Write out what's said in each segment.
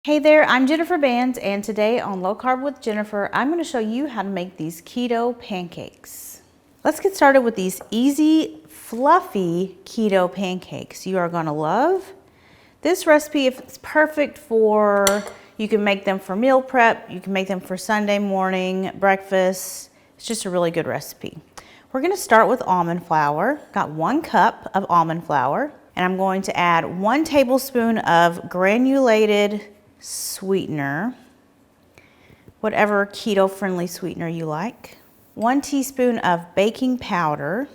Hey there, I'm Jennifer Bands, and today on Low Carb with Jennifer, I'm going to show you how to make these keto pancakes. Let's get started with these easy, fluffy keto pancakes you are going to love. This recipe is perfect for, you can make them for meal prep, you can make them for Sunday morning, breakfast. It's just a really good recipe. We're going to start with almond flour. Got 1 cup of almond flour, and I'm going to add 1 tablespoon of granulated sweetener, whatever keto-friendly sweetener you like. 1 teaspoon of baking powder.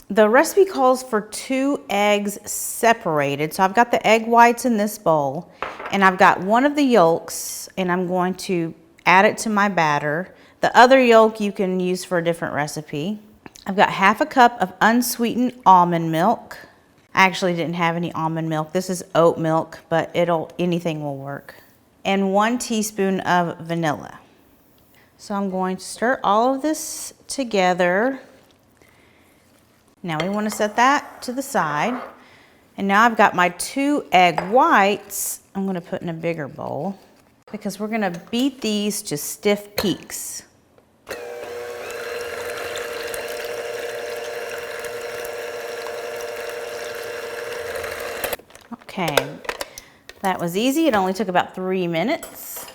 The recipe calls for 2 eggs separated, so I've got the egg whites in this bowl, and I've got one of the yolks, and I'm going to add it to my batter. The other yolk you can use for a different recipe. I've got 1/2 cup of unsweetened almond milk. I actually didn't have any almond milk. This is oat milk, but anything will work. And 1 teaspoon of vanilla. So I'm going to stir all of this together. Now we want to set that to the side. And now I've got my 2 egg whites I'm going to put in a bigger bowl because we're going to beat these to stiff peaks. Okay, that was easy. It only took about 3 minutes.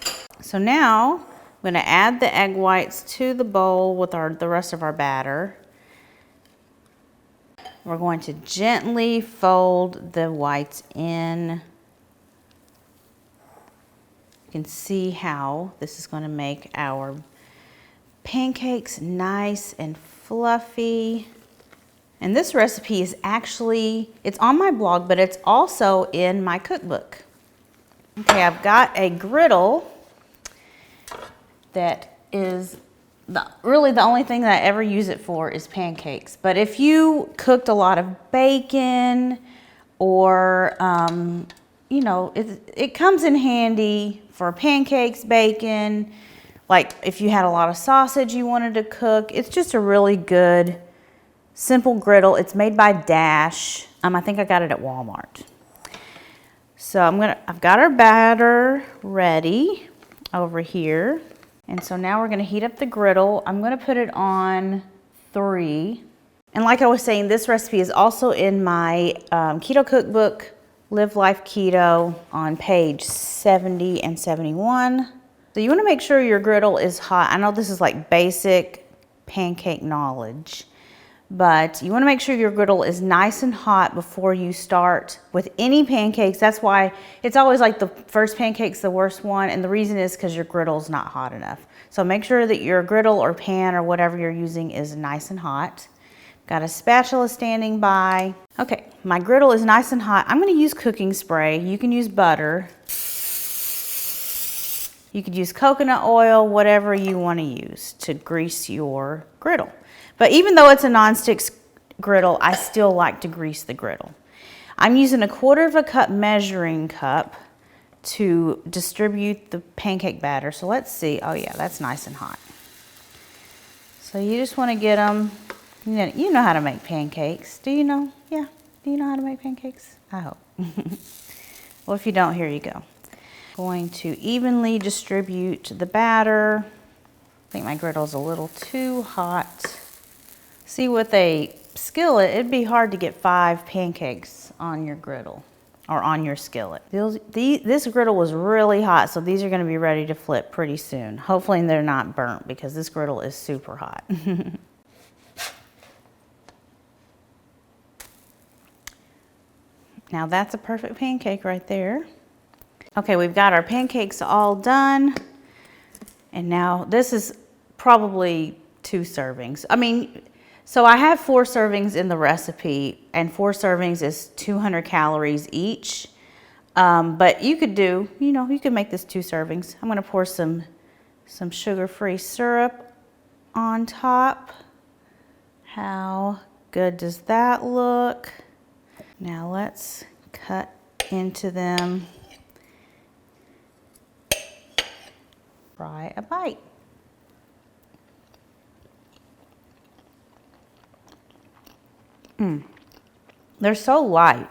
So now I'm going to add the egg whites to the bowl with the rest of our batter. We're going to gently fold the whites in. You can see how this is going to make our pancakes nice and fluffy. And this recipe is actually, it's on my blog, but it's also in my cookbook. Okay, I've got a griddle that is really the only thing that I ever use it for is pancakes. But if you cooked a lot of bacon or, you know, it comes in handy for pancakes, bacon, like if you had a lot of sausage you wanted to cook. It's just a really good simple griddle. It's made by Dash. I think I got it at Walmart. So I've got our batter ready over here. And so now we're gonna heat up the griddle. I'm gonna put it on 3. And like I was saying, this recipe is also in my keto cookbook, Live Life Keto, on page 70 and 71. So you wanna make sure your griddle is hot. I know this is like basic pancake knowledge, but you want to make sure your griddle is nice and hot before you start with any pancakes. That's why it's always like the first pancake's the worst one, and the reason is because your griddle's not hot enough. So make sure that your griddle or pan or whatever you're using is nice and hot. Got a spatula standing by. Okay, my griddle is nice and hot. I'm going to use cooking spray. You can use butter. You could use coconut oil, whatever you want to use to grease your griddle. But even though it's a nonstick griddle, I still like to grease the griddle. I'm using a 1/4 cup measuring cup to distribute the pancake batter. So let's see. Oh yeah, that's nice and hot. So you just want to get them, you know how to make pancakes. Do you know? Yeah. Do you know how to make pancakes? I hope. Well, if you don't, here you go. Going to evenly distribute the batter. I think my griddle's a little too hot. See, with a skillet, it'd be hard to get 5 pancakes on your griddle or on your skillet. This griddle was really hot, so these are going to be ready to flip pretty soon. Hopefully they're not burnt because this griddle is super hot. Now that's a perfect pancake right there. Okay, we've got our pancakes all done. And now this is probably 2 servings. So I have 4 servings in the recipe, and 4 servings is 200 calories each. But you could do, you could make this 2 servings. I'm gonna pour some sugar-free syrup on top. How good does that look? Now let's cut into them. Try a bite. They're so light.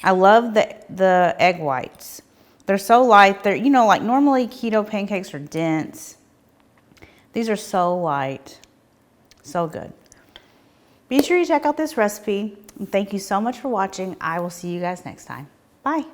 I love the egg whites. They're so light. They're, you know, like normally keto pancakes are dense. These are so light. So good. Be sure you check out this recipe. And thank you so much for watching. I will see you guys next time. Bye.